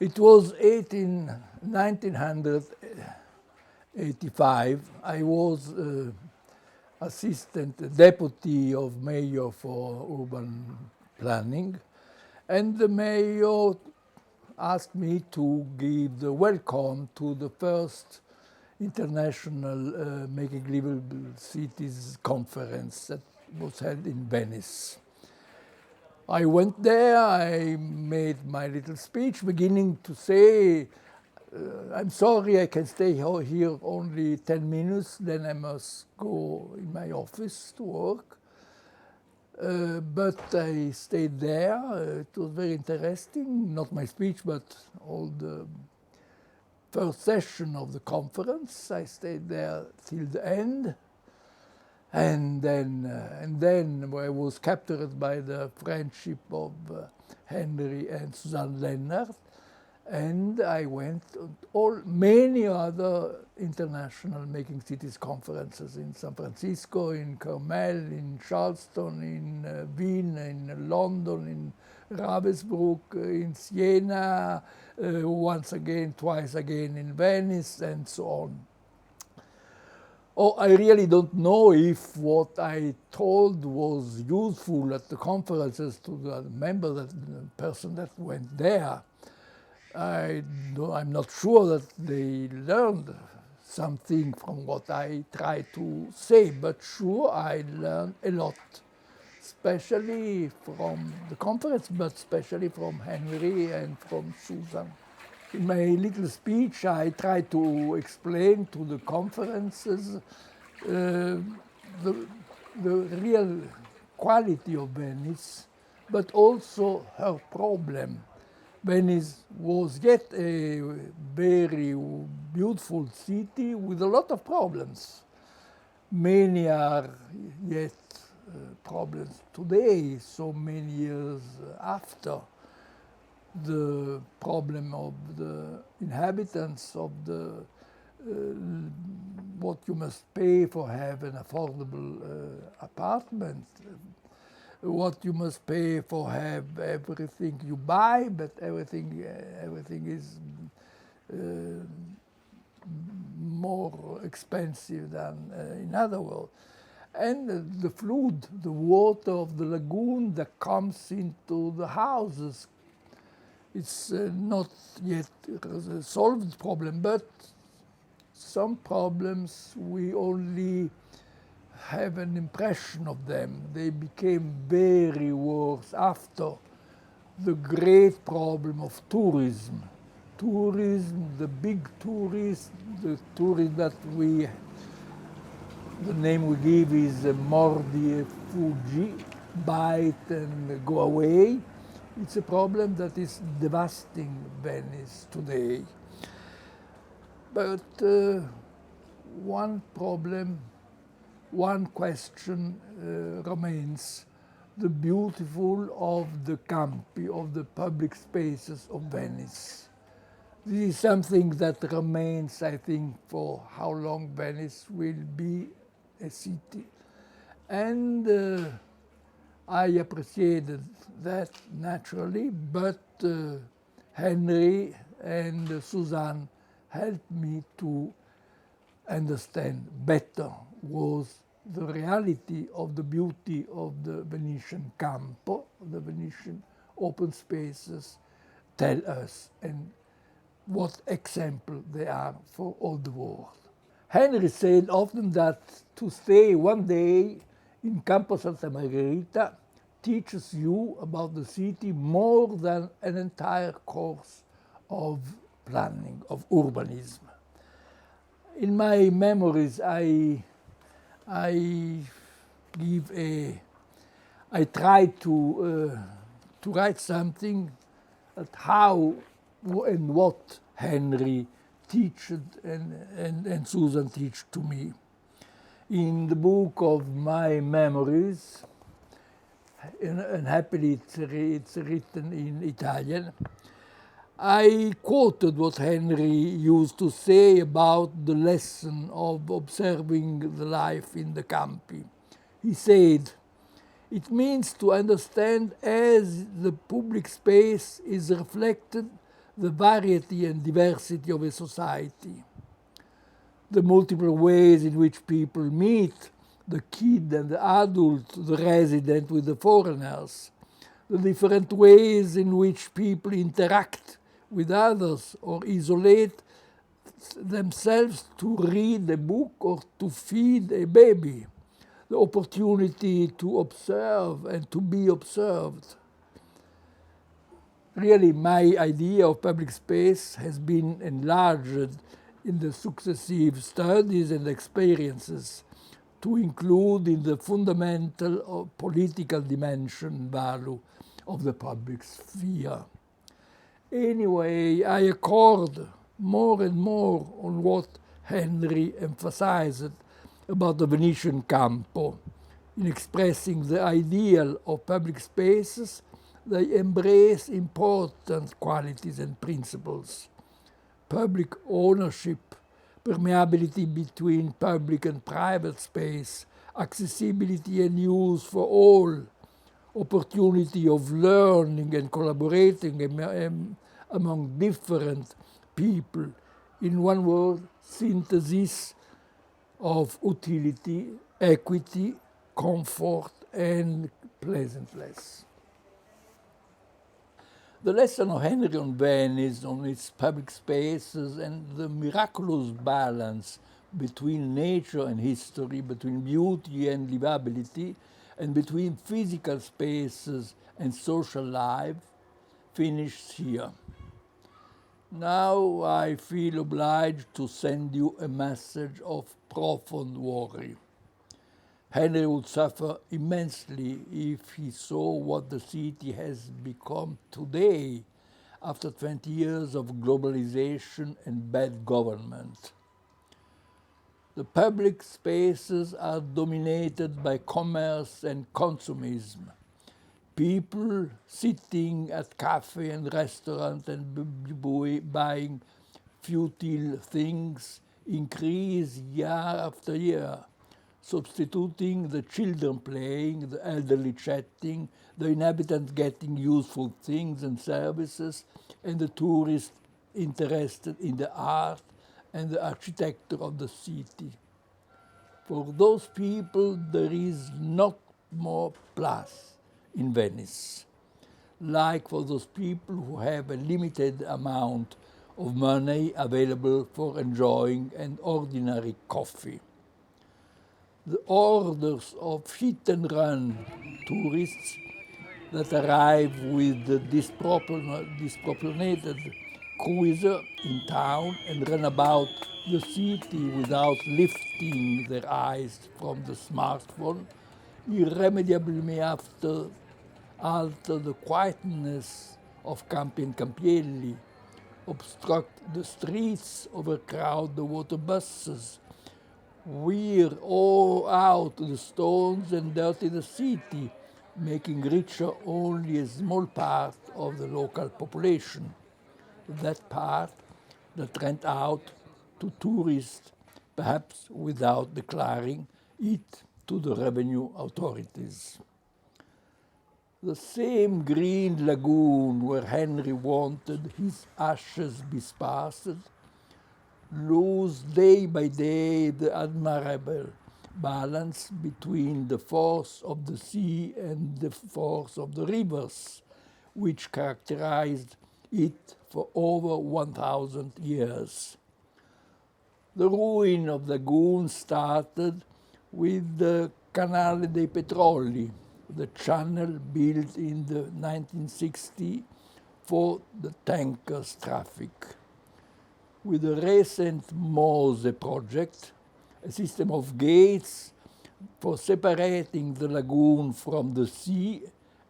It was 1985. I was assistant deputy of mayor for urban planning, and the mayor asked me to give the welcome to the first international Making Livable Cities conference that was held in Venice. I went there, I made my little speech beginning to say, I'm sorry I can stay here only 10 minutes, then I must go in my office to work. But I stayed there. It was very interesting, not my speech, but all the first session of the conference. I stayed there till the end. And then I was captured by the friendship of Henry and Suzanne Lennard, and I went to many other international Making Cities conferences in San Francisco, in Carmel, in Charleston, in Wien, in London, in Ravensbrück, in Siena, once again, twice again in Venice, and so on. Oh, I really don't know if what I told was useful at the conferences to the members, the person that went there. I'm not sure that they learned something from what I tried to say, but sure I learned a lot, especially from the conference, but especially from Henry and from Susan. In my little speech, I tried to explain to the conferences the real quality of Venice, but also her problem. Venice was yet a very beautiful city with a lot of problems. Many are yet problems today, so many years after. The problem of the inhabitants of the what you must pay for have an affordable apartment, what you must pay for have everything you buy, but everything is more expensive than in other words. And the flood, the water of the lagoon that comes into the houses, it's not yet a solved problem, but some problems we only have an impression of them. They became very worse after the great problem of tourism. Tourism, the big tourist, the tourist that the name we give is mordi e fuggi, bite and go away. It's a problem that is devastating Venice today. But one problem, one question remains: the beautiful of the campi, of the public spaces of Venice. This is something that remains, I think, for how long Venice will be a city. And I appreciated that naturally, but Henry and Suzanne helped me to understand better was the reality of the beauty of the Venetian campo, the Venetian open spaces tell us, and what example they are for all the world. Henry said often that to stay one day in Campo Santa Margherita teaches you about the city more than an entire course of planning, of urbanism. In my memories, I try to write something at how and what Henry teached and Susan teach to me. In the book of my memories, and happily it's written in Italian, I quoted what Henry used to say about the lesson of observing the life in the campi. He said, "It means to understand as the public space is reflected the variety and diversity of a society, the multiple ways in which people meet, the kid and the adult, the resident with the foreigners, the different ways in which people interact with others or isolate themselves to read a book or to feed a baby, the opportunity to observe and to be observed. Really, my idea of public space has been enlarged in the successive studies and experiences to include in the fundamental or political dimension value of the public sphere. Anyway, I accord more and more on what Henry emphasized about the Venetian campo. In expressing the ideal of public spaces, they embrace important qualities and principles. Public ownership, permeability between public and private space, accessibility and use for all, opportunity of learning and collaborating among different people. In one word, synthesis of utility, equity, comfort, and pleasantness. The lesson of Henry on Venice, on its public spaces, and the miraculous balance between nature and history, between beauty and livability, and between physical spaces and social life, finished here. Now I feel obliged to send you a message of profound worry. Henry would suffer immensely if he saw what the city has become today after 20 years of globalization and bad government. The public spaces are dominated by commerce and consumism. People sitting at cafe and restaurant and buying futile things increase year after year, substituting the children playing, the elderly chatting, the inhabitants getting useful things and services, and the tourists interested in the art and the architecture of the city. For those people, there is not more plus in Venice, like for those people who have a limited amount of money available for enjoying an ordinary coffee. The orders of hit-and-run tourists that arrive with the disproportionate cruiser in town and run about the city without lifting their eyes from the smartphone irremediably may alter the quietness of Campi and Campielli, obstruct the streets, overcrowd the water buses, wear all out the stones and dirty the city, making richer only a small part of the local population. That part that rent out to tourists, perhaps without declaring it to the revenue authorities. The same green lagoon where Henry wanted his ashes dispersed lose day by day the admirable balance between the force of the sea and the force of the rivers, which characterized it for over 1,000 years. The ruin of the lagoon started with the Canale dei Petroli, the channel built in the 1960s for the tankers traffic. With the recent Mose project, a system of gates for separating the lagoon from the sea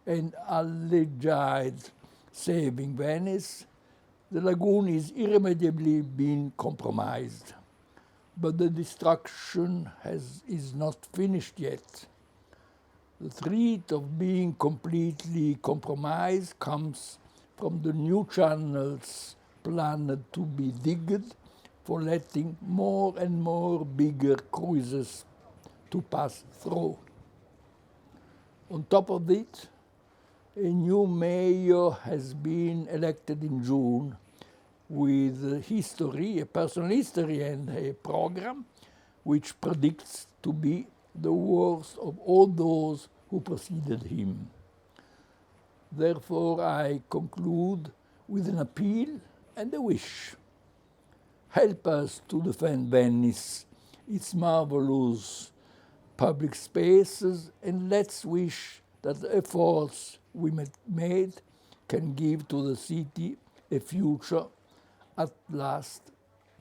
and alleged saving Venice, the lagoon is irremediably being compromised. But the destruction is not finished yet. The threat of being completely compromised comes from the new channels planned to be digged for letting more and more bigger cruises to pass through. On top of it, a new mayor has been elected in June, with history, a personal history and a program which predicts to be the worst of all those who preceded him. Therefore, I conclude with an appeal and a wish. Help us to defend Venice, its marvelous public spaces, and let's wish that the efforts we made can give to the city a future at last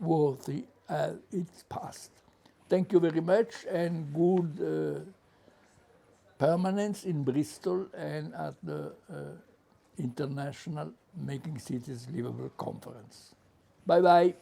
worthy as its past. Thank you very much, and good permanence in Bristol and at the International Making Cities Livable Conference. Bye-bye.